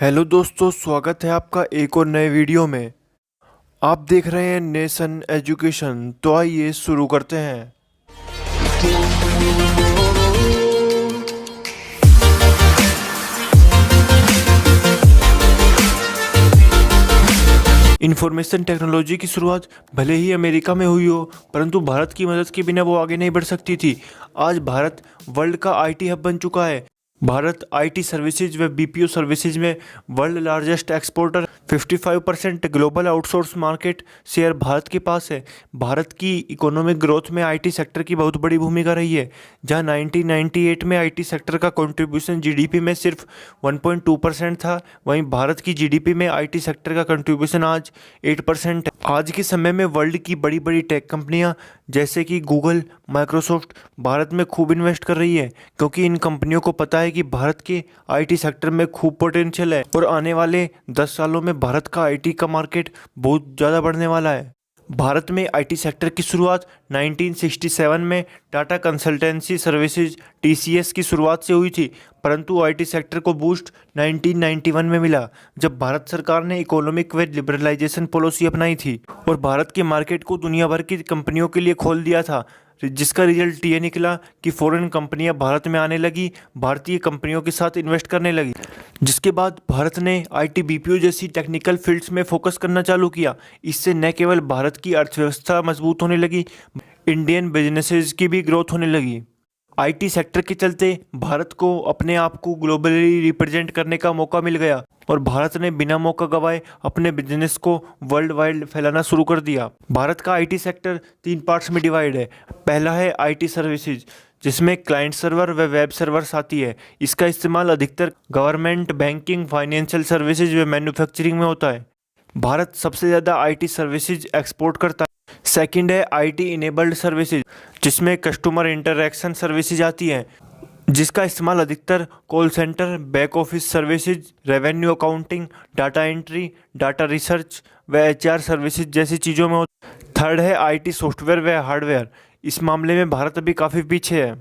Hello दोस्तों, स्वागत है आपका एक और नए वीडियो में। आप देख रहे हैं नेशन एजुकेशन। तो आइए शुरू करते हैं। इंफॉर्मेशन टेक्नोलॉजी की शुरुआत भले ही अमेरिका में हुई हो, परंतु भारत की मदद के बिना वो आगे नहीं बढ़ सकती थी। आज भारत वर्ल्ड का आईटी हब बन चुका है। भारत आईटी सर्विसेज व बीपीओ सर्विसेज में world largest exporter. 55% global outsource market share Bharat के पास है। भारत की इकोनॉमिक ग्रोथ में आईटी सेक्टर की बहुत बड़ी भूमिका रही है। जहां 1998 में आईटी सेक्टर का कंट्रीब्यूशन जीडीपी में सिर्फ 1.2% था, वहीं भारत की जीडीपी में आईटी सेक्टर का कंट्रीब्यूशन आज 8% है। आज के समय में वर्ल्ड की बड़ी बड़ी टेक कंपनियां जैसे कि गूगल, माइक्रोसॉफ्ट भारत में खूब इन्वेस्ट कर रही है, क्योंकि इन कंपनियों को पता है कि भारत के आईटी सेक्टर में खूब पोटेंशियल है और आने वाले 10 सालों में भारत का आईटी का मार्केट बहुत ज़्यादा बढ़ने वाला है। भारत में आईटी सेक्टर की शुरुआत 1967 में टाटा कंसल्टेंसी सर्विसेज टीसीएस की शुरुआत से हुई थी, परंतु आईटी सेक्टर को बूस्ट 1991 में मिला, जब भारत सरकार ने इकोनॉमिक व लिबरलाइजेशन पॉलिसी अपनाई थी और भारत के मार्केट को दुनिया भर की कंपनियों के लिए खोल दिया था। जिसका रिजल्ट ये निकला कि फॉरेन कंपनियां भारत में आने लगी, भारतीय कंपनियों के साथ इन्वेस्ट करने लगी, जिसके बाद भारत ने आईटी बीपीओ जैसी टेक्निकल फील्ड्स में फोकस करना चालू किया। इससे न केवल भारत की अर्थव्यवस्था मजबूत होने लगी, इंडियन बिजनेसेस की भी ग्रोथ होने लगी। आईटी सेक्टर के चलते भारत को अपने आप को ग्लोबली रिप्रेजेंट करने का मौका मिल गया और भारत ने बिना मौका गवाए अपने बिजनेस को वर्ल्ड वाइड फैलाना शुरू कर दिया। भारत का आईटी सेक्टर 3 पार्ट्स में डिवाइड है। पहला है आईटी सर्विसेज, जिसमें क्लाइंट सर्वर व वेब सर्वर्स आती है। इसका इस्तेमाल अधिकतर गवर्नमेंट, बैंकिंग, फाइनेंशियल सर्विसेज व मैन्युफैक्चरिंग में होता है। भारत सबसे ज़्यादा आईटी सर्विसेज एक्सपोर्ट करता है। सेकंड है आईटी इनेबल्ड सर्विसेज, जिसमें कस्टमर इंटरैक्शन सर्विसेज आती हैं, जिसका इस्तेमाल अधिकतर call centre, back office services, revenue accounting, data entry, data research व एचआर सर्विसेज जैसी चीज़ों में होता है। थर्ड है आईटी सॉफ्टवेयर व हार्डवेयर। इस मामले में भारत अभी काफ़ी पीछे है,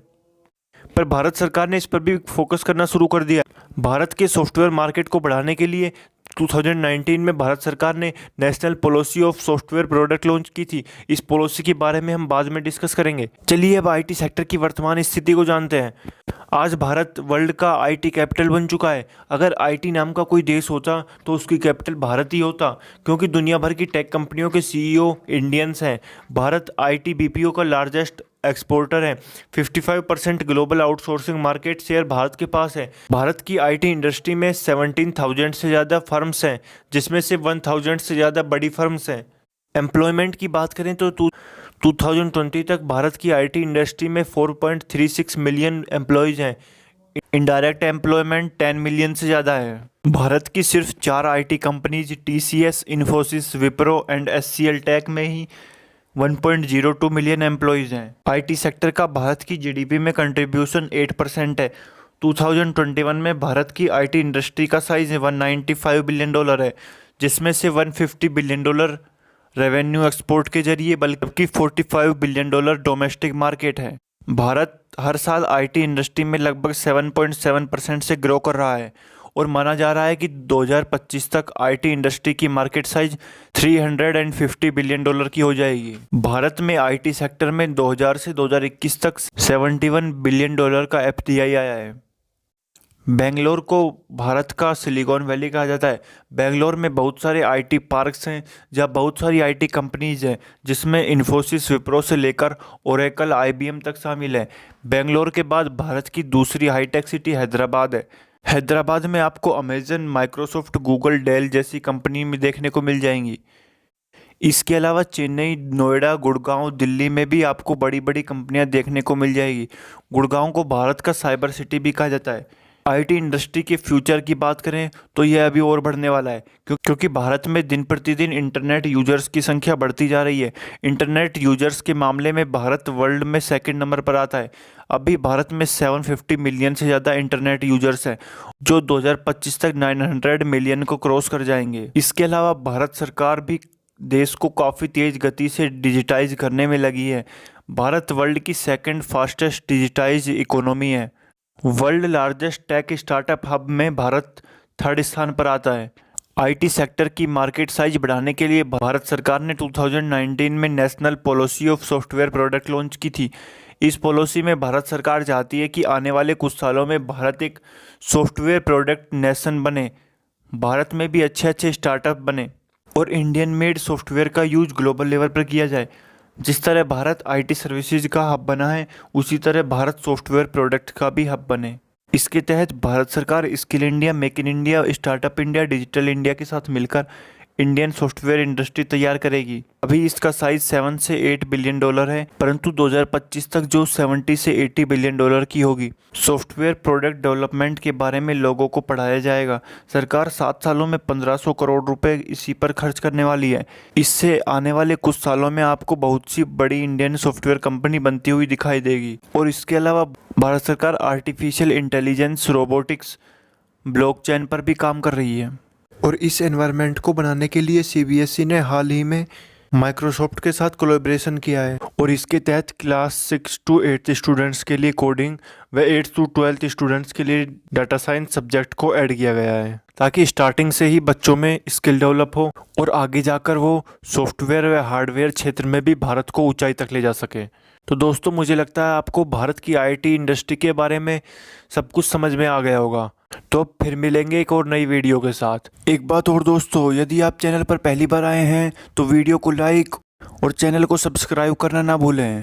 पर भारत सरकार ने इस पर भी फोकस करना शुरू कर दिया। भारत के सॉफ्टवेयर मार्केट को बढ़ाने के लिए 2019 में भारत सरकार ने national policy of software product launch की थी। इस पॉलिसी के बारे में हम बाद में डिस्कस करेंगे। चलिए अब आईटी सेक्टर की वर्तमान स्थिति को जानते हैं। आज भारत वर्ल्ड का आईटी कैपिटल बन चुका है। अगर आईटी नाम का कोई देश होता तो उसकी कैपिटल भारत ही होता, क्योंकि दुनिया भर की टेक कंपनियों के सीईओ इंडियंस हैं। भारत आईटी बीपीओ का लार्जेस्ट एक्सपोर्टर है। 55% global outsourcing market share Bharat के पास है। भारत की आईटी इंडस्ट्री में 17,000 से ज़्यादा फर्म्स हैं, जिसमें से 1,000 से ज़्यादा बड़ी फर्म्स हैं। एम्प्लॉयमेंट की बात करें तो 2020 तक भारत की आईटी इंडस्ट्री में 4.36 मिलियन एम्प्लॉयज़ हैं। इनडायरेक्ट एम्प्लॉयमेंट 10 मिलियन से ज़्यादा है। भारत की सिर्फ 4 IT companies TCS, Infosys, Wipro and HCL tech में ही 1.02 मिलियन एम्प्लॉयज़ हैं। आईटी सेक्टर का भारत की जीडीपी में कंट्रीब्यूशन 8% है। 2021 में भारत की आईटी इंडस्ट्री का साइज $195 बिलियन है, जिसमें से $150 बिलियन रेवेन्यू एक्सपोर्ट के जरिए, बल्कि $45 बिलियन डोमेस्टिक मार्केट है। भारत हर साल आईटी इंडस्ट्री में लगभग 7.7% से ग्रो कर रहा है और माना जा रहा है कि 2025 तक आईटी इंडस्ट्री की मार्केट साइज $350 बिलियन की हो जाएगी। भारत में आईटी सेक्टर में 2000 से 2021 तक $71 बिलियन का एफडीआई आया है। बेंगलोर को भारत का सिलिकॉन वैली कहा जाता है। बेंगलोर में बहुत सारे आईटी पार्क्स हैं, जहाँ बहुत सारी आईटी कंपनीज हैं, जिसमें इन्फोसिस, विप्रो से लेकर ओरेकल, आईबीएम तक शामिल है। बेंगलोर के बाद भारत की दूसरी हाईटेक सिटी हैदराबाद है। हैदराबाद में आपको अमेजन, माइक्रोसॉफ्ट, गूगल, डेल जैसी कंपनी में देखने को मिल जाएंगी। इसके अलावा चेन्नई, नोएडा, गुड़गांव, दिल्ली में भी आपको बड़ी बड़ी कंपनियां देखने को मिल जाएगी। गुड़गांव को भारत का साइबर सिटी भी कहा जाता है। आईटी इंडस्ट्री के फ्यूचर की बात करें तो यह अभी और बढ़ने वाला है, क्योंकि भारत में दिन प्रतिदिन इंटरनेट यूजर्स की संख्या बढ़ती जा रही है। इंटरनेट यूजर्स के मामले में भारत वर्ल्ड में सेकंड नंबर पर आता है। अभी भारत में 750 मिलियन से ज़्यादा इंटरनेट यूजर्स हैं, जो 2025 तक 900 मिलियन को क्रॉस कर जाएंगे। इसके अलावा भारत सरकार भी देश को काफ़ी तेज़ गति से डिजिटाइज करने में लगी है। भारत वर्ल्ड की सेकंड फास्टेस्ट डिजिटाइज इकोनॉमी है। World largest tech startup hub में भारत थर्ड स्थान पर आता है। आईटी सेक्टर की मार्केट साइज बढ़ाने के लिए भारत सरकार ने 2019 में national policy of software product launch की थी। इस पॉलिसी में भारत सरकार चाहती है कि आने वाले कुछ सालों में भारत एक सॉफ्टवेयर प्रोडक्ट नेशन बने, भारत में भी अच्छे अच्छे स्टार्टअप बने और इंडियन मेड सॉफ्टवेयर का यूज ग्लोबल लेवल पर किया जाए। जिस तरह भारत आईटी सर्विसेज का हब बना है, उसी तरह भारत सॉफ्टवेयर प्रोडक्ट का भी हब बने। इसके तहत भारत सरकार skill India, make in India, startup India, digital India के साथ मिलकर इंडियन सॉफ्टवेयर इंडस्ट्री तैयार करेगी। अभी इसका साइज 7 से 8 बिलियन डॉलर है, परंतु 2025 तक जो 70 से 80 बिलियन डॉलर की होगी। सॉफ्टवेयर प्रोडक्ट डेवलपमेंट के बारे में लोगों को पढ़ाया जाएगा। सरकार 7 सालों में 1500 करोड़ रुपए इसी पर खर्च करने वाली है। इससे आने वाले कुछ सालों में आपको बहुत सी बड़ी इंडियन सॉफ्टवेयर कंपनी बनती हुई दिखाई देगी। और इसके अलावा भारत सरकार आर्टिफिशियल इंटेलिजेंस, रोबोटिक्स, ब्लॉकचेन पर भी काम कर रही है। और इस एनवायरनमेंट को बनाने के लिए सीबीएसई ने हाल ही में माइक्रोसॉफ्ट के साथ कोलैबोरेशन किया है और इसके तहत क्लास 6 to 8 स्टूडेंट्स के लिए कोडिंग व 8 to 12 स्टूडेंट्स के लिए डाटा साइंस सब्जेक्ट को ऐड किया गया है, ताकि स्टार्टिंग से ही बच्चों में स्किल डेवलप हो और आगे जाकर वो सॉफ्टवेयर व हार्डवेयर क्षेत्र में भी भारत को ऊंचाई तक ले जा सके। तो दोस्तों, मुझे लगता है आपको भारत की आईटी इंडस्ट्री के बारे में सब कुछ समझ में आ गया होगा। तो फिर मिलेंगे एक और नई वीडियो के साथ। एक बात और दोस्तों, यदि आप चैनल पर पहली बार आए हैं तो वीडियो को लाइक और चैनल को सब्सक्राइब करना ना भूलें।